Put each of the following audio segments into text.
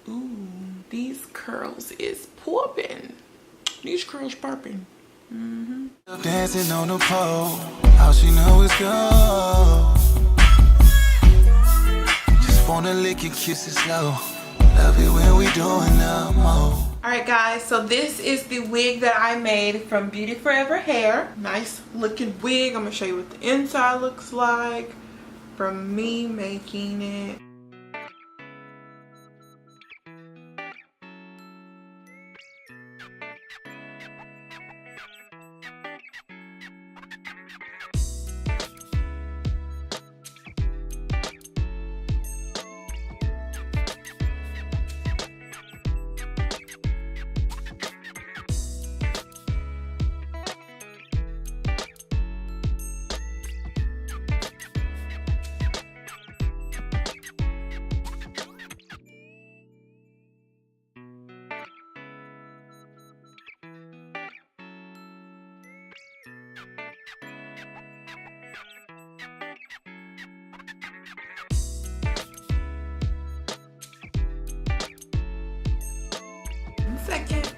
Ooh, these curls is popping. These curls popping. Dancing on the pole, all she know is go. Just wanna lick your kisses slow. Love it when we doing no more. Alright guys, so this is the wig that I made from Beauty Forever Hair. Nice looking wig. I'm gonna show you what the inside looks like from me making it. Second.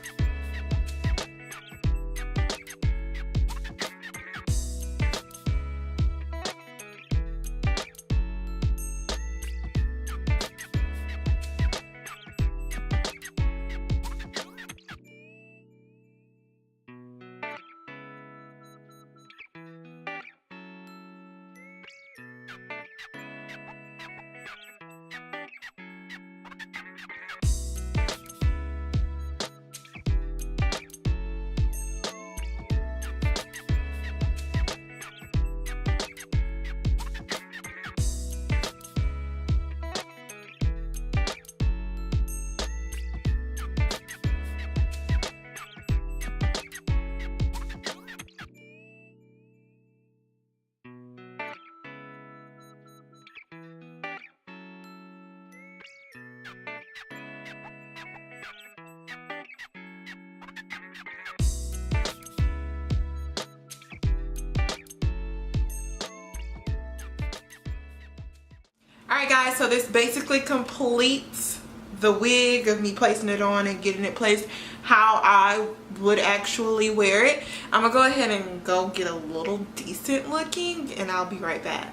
Alright guys, so this basically completes the wig of me placing it on and getting it placed how I would actually wear it. I'm gonna go ahead and go get a little decent looking and I'll be right back.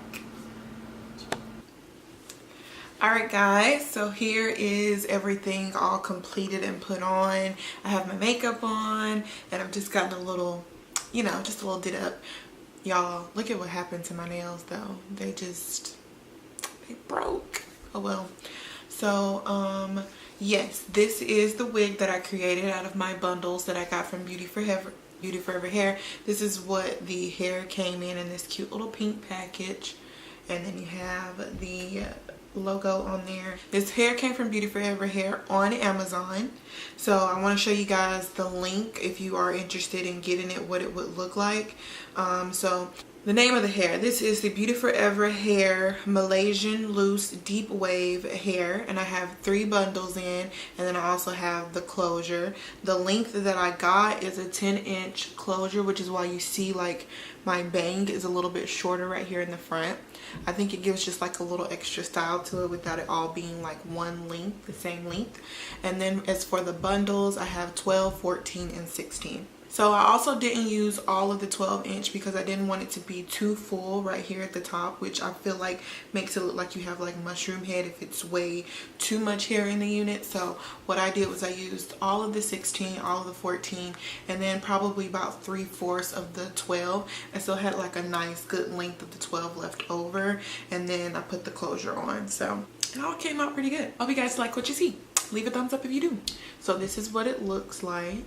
Alright guys, so here is everything all completed and put on. I have my makeup on and I've just gotten a little, you know, just a little did up. Y'all, look at what happened to my nails though. They broke. Oh well. So yes, this is the wig that I created out of my bundles that I got from Beauty Forever Hair. This is what the hair came in this cute little pink package, and then you have the logo on there. This hair came from Beauty Forever Hair on Amazon, so I want to show you guys the link if you are interested in getting it, what it would look like. So the name of the hair, this is the Beauty Forever Hair Malaysian Loose Deep Wave Hair, and I have 3 bundles in, and then I also have the closure. The length that I got is a 10-inch closure, which is why you see like my bang is a little bit shorter right here in the front. I think it gives just like a little extra style to it without it all being like one length, the same length. And then as for the bundles, I have 12, 14, and 16. So I also didn't use all of the 12-inch because I didn't want it to be too full right here at the top, which I feel like makes it look like you have like mushroom head if it's way too much hair in the unit. So what I did was I used all of the 16, all of the 14, and then probably about 3/4 of the 12. I still had like a nice good length of the 12 left over, and then I put the closure on. So it all came out pretty good. Hope you guys like what you see. Leave a thumbs up if you do. So this is what it looks like.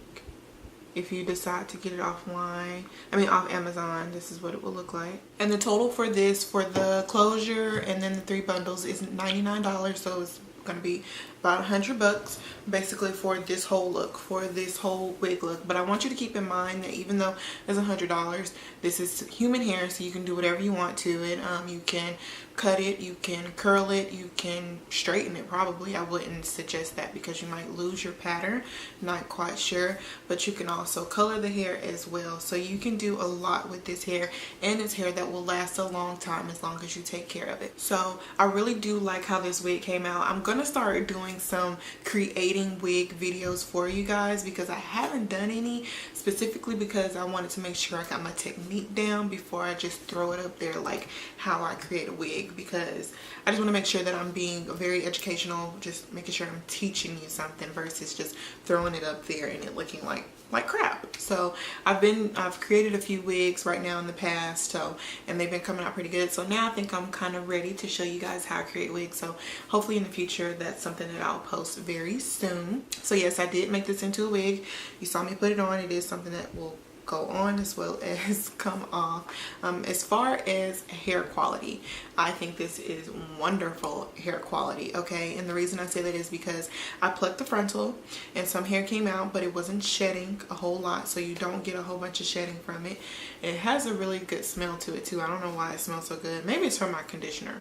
If you decide to get it offline, off Amazon, this is what it will look like. And the total for this, for the closure and then the 3 bundles, is $99. So it's gonna be about $100 basically for this whole look, for this whole wig look. But I want you to keep in mind that even though it's $100, this is human hair, so you can do whatever you want to it. You can cut it, you can curl it, you can straighten it. Probably I wouldn't suggest that because you might lose your pattern, not quite sure. But you can also color the hair as well, so you can do a lot with this hair, and it's hair that will last a long time as long as you take care of it. So I really do like how this wig came out. I'm gonna gonna start doing some creating wig videos for you guys, because I haven't done any, specifically because I wanted to make sure I got my technique down before I just throw it up there like how I create a wig, because I just want to make sure that I'm being very educational, just making sure I'm teaching you something versus just throwing it up there and it looking like crap. So I've created a few wigs right now in the past, so, and they've been coming out pretty good. So now I think I'm kind of ready to show you guys how I create wigs. So hopefully in the future that's something that I'll post very soon. So yes, I did make this into a wig. You saw me put it on. It is something that will go on as well as come off. As far as hair quality, I think this is wonderful hair quality, okay? And the reason I say that is because I plucked the frontal and some hair came out, but it wasn't shedding a whole lot, so you don't get a whole bunch of shedding from it. It has a really good smell to it too. I don't know why it smells so good. Maybe it's from my conditioner.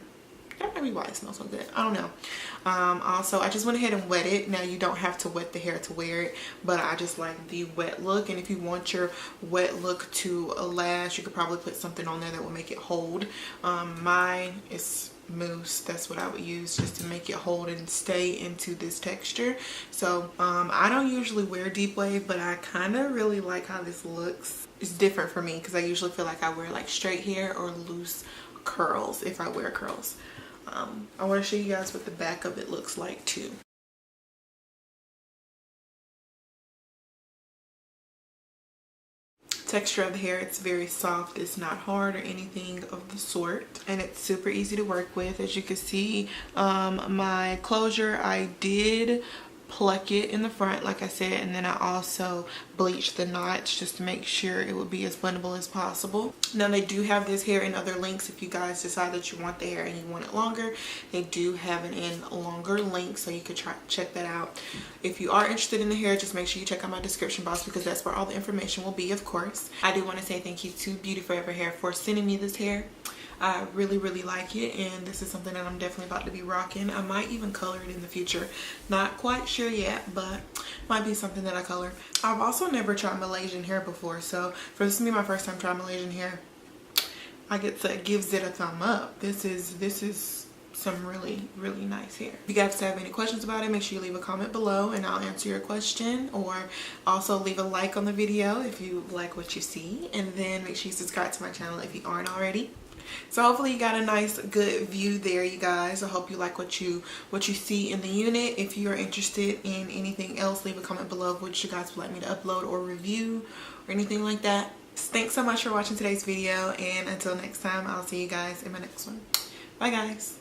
That might be why it smells so good. I don't know. Also, I just went ahead and wet it. Now, you don't have to wet the hair to wear it, but I just like the wet look. And if you want your wet look to last, you could probably put something on there that will make it hold. Mine is mousse. That's what I would use just to make it hold and stay into this texture. So I don't usually wear deep wave, but I kind of really like how this looks. It's different for me because I usually feel like I wear like straight hair or loose curls if I wear curls. I want to show you guys what the back of it looks like too. Texture of the hair, it's very soft. It's not hard or anything of the sort, and it's super easy to work with. As you can see, my closure, I did pluck it in the front like I said, and then I also bleached the knots just to make sure it would be as blendable as possible. Now they do have this hair in other lengths. If you guys decide that you want the hair and you want it longer, they do have it in longer lengths, so you could check that out. If you are interested in the hair, just make sure you check out my description box because that's where all the information will be, of course. I do want to say thank you to Beauty Forever Hair for sending me this hair. I really like it, and this is something that I'm definitely about to be rocking. I might even color it in the future. Not quite sure yet, but might be something that I color. I've also never tried Malaysian hair before, so for this to be my first time trying Malaysian hair, I get to gives it a thumb up. This is some really nice hair. If you guys have any questions about it, make sure you leave a comment below and I'll answer your question, or also leave a like on the video if you like what you see, and then make sure you subscribe to my channel if you aren't already. So hopefully you got a nice good view there, you guys. I hope you like what you see in the unit. If you are interested in anything else, leave a comment below of what you guys would like me to upload or review or anything like that. Thanks so much for watching today's video, and until next time, I'll see you guys in my next one. Bye guys.